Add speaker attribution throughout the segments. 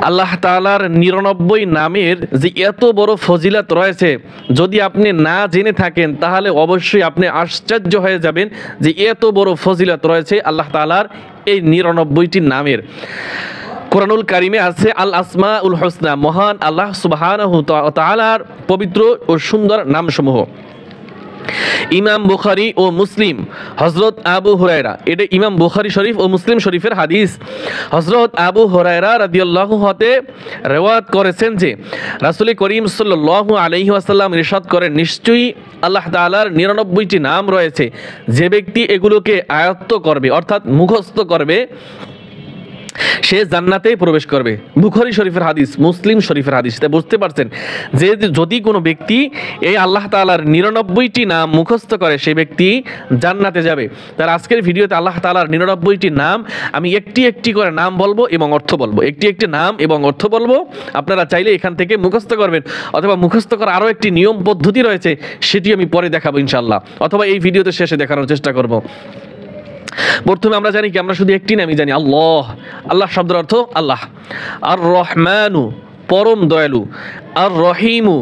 Speaker 1: আল্লাহ তাআলার ৯৯ নামের যে এত বড় ফজিলত রয়েছে, যদি আপনি না জেনে থাকেন তাহলে অবশ্যই আপনি আশ্চর্য হয়ে যাবেন যে এত বড় ফজিলত রয়েছে আল্লাহ তাআলার এই ৯৯টি নামের। কোরআনুল কারিমে আছে আল আসমাউল হুসনা, মহান আল্লাহ সুবহানাহু ওয়া তাআলার পবিত্র ও সুন্দর নামসমূহ। ইমাম বুখারী ও মুসলিম হযরত আবু হুরায়রা, এটা ইমাম বুখারী শরীফ ও মুসলিম শরীফের হাদিস। হযরত আবু হুরায়রা রাদিয়াল্লাহু হতে রিওয়ায়াত করেছেন যে রাসূল করিম সাল্লাল্লাহু আলাইহি ওয়াসাল্লাম ইরশাদ করেন, নিশ্চয়ই আল্লাহ তাআলার ৯৯টি নাম রয়েছে, যে ব্যক্তি এগুলোকে আয়ত্ত করবে অর্থাৎ মুখস্থ করবে সে জান্নাতে প্রবেশ করবে। বুখারী শরীফের হাদিস, মুসলিম শরীফের হাদিস। তাই বুঝতে পারছেন যে যদি কোনো ব্যক্তি এই আল্লাহ তাআলার ৯৯টি নাম মুখস্থ করে সেই ব্যক্তি জান্নাতে যাবে। তার আজকের ভিডিওতে আল্লাহ তাআলার ৯৯টি নাম আমি একটি একটি করে নাম বলবো এবং অর্থ বলবো, একটি একটি নাম এবং অর্থ বলবো। আপনারা চাইলে এখান থেকে মুখস্থ করবেন, অথবা মুখস্থ করার আরও একটি নিয়ম পদ্ধতি রয়েছে, সেটি আমি পরে দেখাবো ইনশাআল্লাহ, অথবা এই ভিডিওতে শেষে দেখানোর চেষ্টা করব। প্রথমে আমরা জানি কি, আমরা শুধু একটি নামই জানি, আল্লাহ। আল্লাহ শব্দের অর্থ আল্লাহ। আর রহমানু পরম দয়ালু, আর রহিমু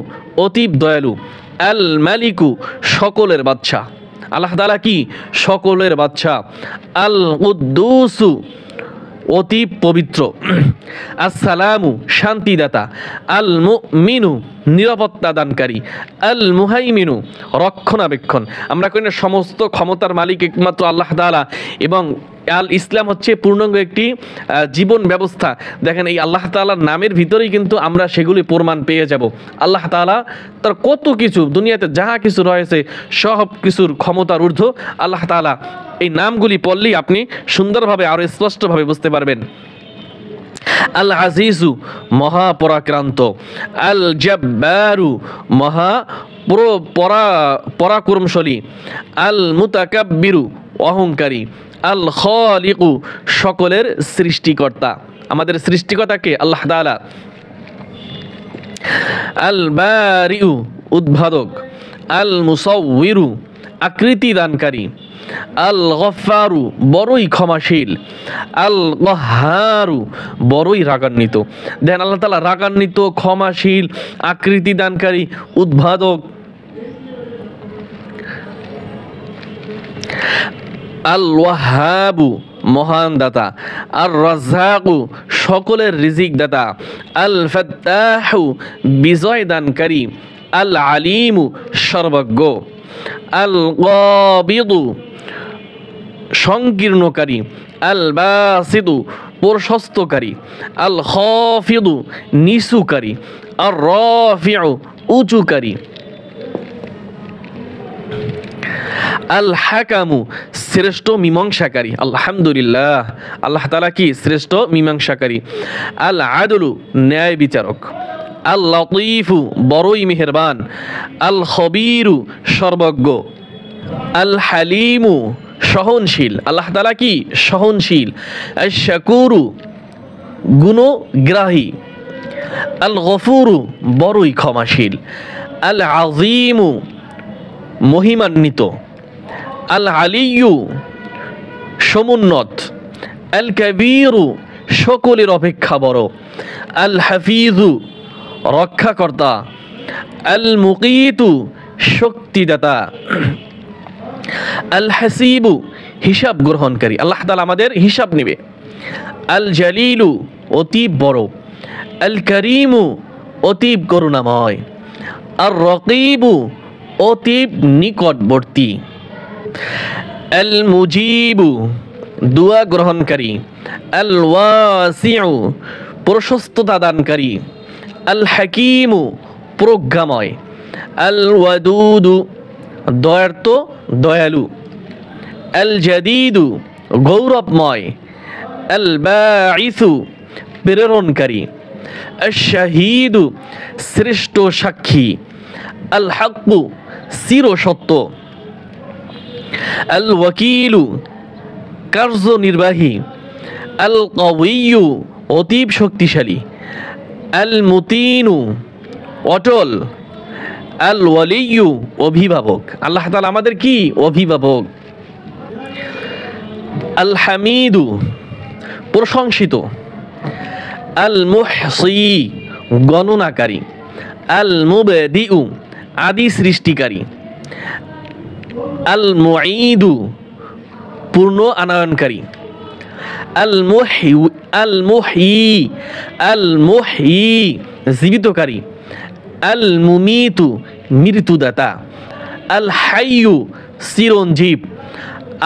Speaker 1: অতীব দয়ালু, আল মালিকু সকলের বাদশা। আল্লাহ তাআলা কি? সকলের বাদশা। আল কুদ্দুসু অতি পবিত্র, আসসালামু শান্তিদাতা, আল মুমিনু নিরাপত্তা দানকারী, আল মুহাইমিনু রক্ষণাবেক্ষণ। আমরা কই না সমস্ত ক্ষমতার মালিক একমাত্র আল্লাহ তাআলা, এবং আল ইসলাম হচ্ছে পূর্ণাঙ্গ একটি জীবন ব্যবস্থা। দেখেন এই আল্লাহ তাআলার নামের ভিতরেই কিন্তু আমরা সেগুলি প্রমাণ পেয়ে যাব। আল্লাহ তাআলা তার কত কিছু, দুনিয়াতে যাহা কিছু রয়েছে সব কিছুর ক্ষমতার ঊর্ধ্ব আল্লাহ তাআলা। এই নামগুলি পড়লেই আপনি সুন্দরভাবে আরো স্পষ্টভাবে বুঝতে পারবেন। আল আজিজু মহাপরাক্রান্ত, আল জব্বারু মহা পরাক্রমশালী, আল মুতাকাব্বিরু অহংকারী, আল খালিকু সকলের সৃষ্টিকর্তা। আমাদের সৃষ্টিকর্তাকে আল্লাহ তাআলা। আল বারিউ উদ্ভাবক, আল মুসাউইরু আকৃতি দানকারী, আল গফফারু বড়ই ক্ষমাশীল, আল কহারু বড়ই রাগান্বিত। দেখেন আল্লাহ তাআলা রাগান্বিত, ক্ষমাশীল, আকৃতি দানকারী, উদ্ভাবক। আল ওয়াহাবু মহান দাতা, আর রাজ্জাকু সকলের রিজিক দাতা, আল ফাত্তাহু বিজয় দানকারী, আল আলিমু সর্বজ্ঞ, আল কাবিদু সংকীর্ণকারী, আল বাসিদু প্রশস্তকারী, আল খাফিদু নিচুকারী, আর রাফিউ উঁচুকারী, আল হাকামু শ্রেষ্ঠ মীমাংসাকারী। আলহামদুলিল্লাহ, আল্লাহ তাআলা কি? শ্রেষ্ঠ মীমাংসাকারী। আল আদলু ন্যায় বিচারক, আল লতীফু বড়ই মেহেরবান, আল খবীরু সর্বজ্ঞ, আল হালিমু সহনশীল। আল্লাহ তাআলা কি? সহনশীল। আশ শাকুরু গুণগ্রাহী, আল গফুরু বড়ই ক্ষমাশীল, আল আযীমু মহিমান্বিত, আল আলিয়্যু সমুন্নত, আল কাবীরু সকলের অপেক্ষা বড়, আল হাফিজু রক্ষাকর্তা, আল মুকীতু শক্তিদাতা, আল হাসিবু হিসাব গ্রহণকারী। আল্লাহ তাআলা আমাদের হিসাব নেবে। আল জালিলু অতি বড়, আল করিমু অতি করুণাময়, আর রকিবু অতি নিকটবর্তী, আল মুজিবু দুয়া গ্রহণকারী, আল ওয়াসিউ প্রশস্ততা দানকারী, আল হাকিমু প্রজ্ঞাময়, আল ওয়াদুদু দয়ার্ত দয়ালু, আল জাদিদু গৌরবময়, আল বাঈসু প্রেরণকারী, আশ শাহীদু শ্রেষ্ঠ সাক্ষী, আল হাক্কু চিরসত্য, আল ওয়াকিলু কার্যনির্বাহী, আল কাউইয়্যু অতীব শক্তিশালী, আল মুতিনু অটল, আল ওয়ালিয়্যু অভিভাবক। আল্লাহ তাআলা আমাদের কি? অভিভাবক। আল হামিদু প্রশংসিত, আল মুহসি গণনাকারী, আল মুবদিউ আদি সৃষ্টিকারী, আল মুঈদু পূর্ণ আনয়নকারী, আল মুহয়ি জীবিতকারী, আল মুমিতু মৃত্যুদাতা, আল হাইয়ু চিরঞ্জীব,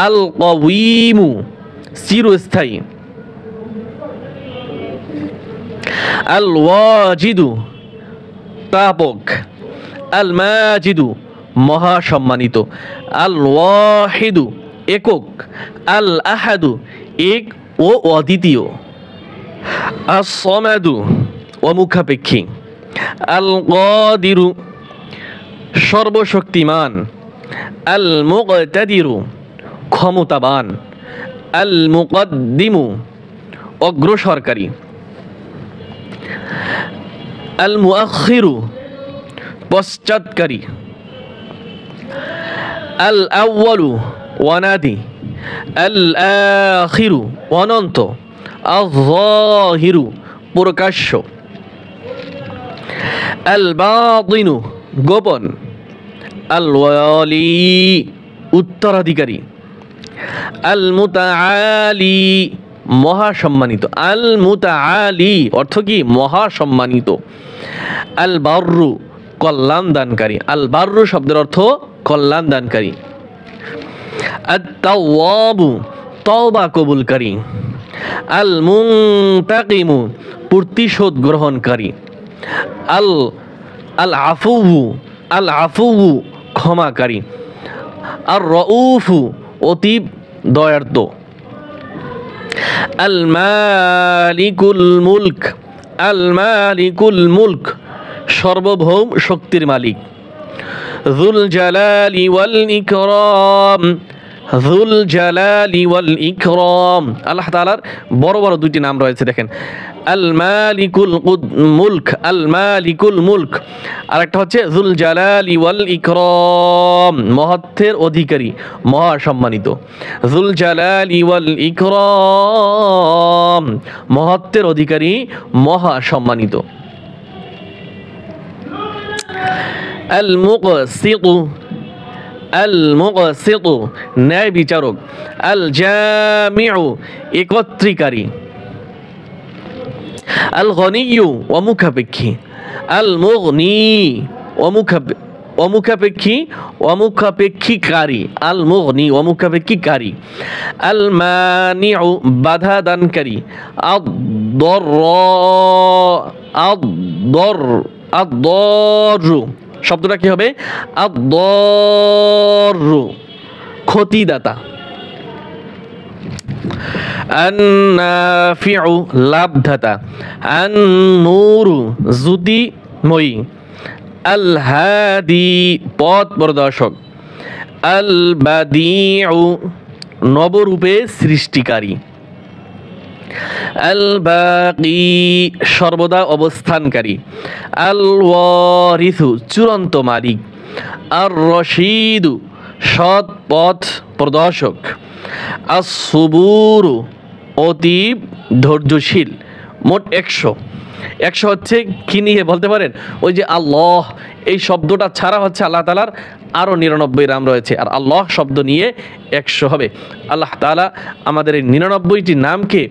Speaker 1: আল কওয়িমু চিরস্থায়ী, আল ওয়াজিদু তাপক, আল মাজিদু মহাসম্মানিত, আল ওয়াহিদু একক, আল আহাদু এক ও অদ্বিতীয়, আস সমাদু অমুখাপেক্ষী, আল কাদিরু সর্বশক্তিমান, আল মুকতাদিরু ক্ষমতাবান, আল মুকদ্দিমু অগ্রসরকারী, আল মুআখিরু পশ্চাৎকারী, আল আউয়ালু অনাদি, আল আখিরু অনন্ত, আল যাহিরু প্রকাশ্য, আল বাতিনু গোপন, আল ওয়ালি উত্তরাধিকারী, আল মুতাআলি মহাসম্মানিত, আল মুতাআলি অর্থ কি মহাসম্মানিত, আল বাররু কল্যাণ দানকারী, আল বাররু শব্দের অর্থ কল্যাণ দানকারী, আত-তাওয়াবু তওবা কবুলকারী, আল মুনতাকিমু প্রতিশোধ গ্রহণকারী, আল আল আফুউ ক্ষমাকারী, আর রউফু অতি দয়ার্দ, আল মালিকুল মুলক সর্বভৌম শক্তির মালিক, যুল জালালি ওয়াল ইকরাম আল্লাহ তাআলার বড় বড় দুইটি নাম রয়েছে দেখেন, আল মালিকুল মুলক আর একটা হচ্ছে যুল জালালি ওয়াল ইকরাম মহত্বের অধিকারী মহাসম্মানিত, যুল জালালি ওয়াল ইকরাম মহত্বের অধিকারী মহাসম্মানিত, আল মুকসিতু ন্যায় বিচারক, আল জামিউ একত্রীকারী, আল গনিয়্যু অমুখাপেক্ষী, আল মুগনি অমুখাপেক্ষীকারী, আল মুগনি অমুখাপেক্ষীকারী, আল মানিউ বাধা দানকারী, আদ-দররু শব্দটা কি হবে আদ-দররু ক্ষতিদাতা, আন-নাফিউ লাভদাতা, আন-নূরু জ্যোতিময়ী, আল-হাদি পথ প্রদর্শক, আল-বাদিউ নবরূপে সৃষ্টিকারী, আল বাকি সর্বদা অবস্থানকারী, আল ওয়ারিসু চূড়ান্ত মালিক, আর রশিদু সৎ পথ প্রদর্শক, আস সুবুরু অতি ধৈর্যশীল। মোট 100 হচ্ছে কি নিয়ে বলতে পারেন? ওই যে আল্লাহ এই শব্দটা ছাড়া হচ্ছে আল্লাহ তাআলার আরও 99 নাম রয়েছে, আর আল্লাহ শব্দ নিয়ে 100 হবে। আল্লাহ তাআলা আমাদের এই 99টি নামকে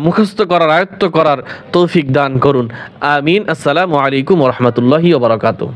Speaker 1: মুখস্থ করার আয়ত্ত করার তৌফিক দান করুন। আমিন। আসসালামু আলাইকুম ওয়া রাহমাতুল্লাহি ওয়া বারাকাতুহু।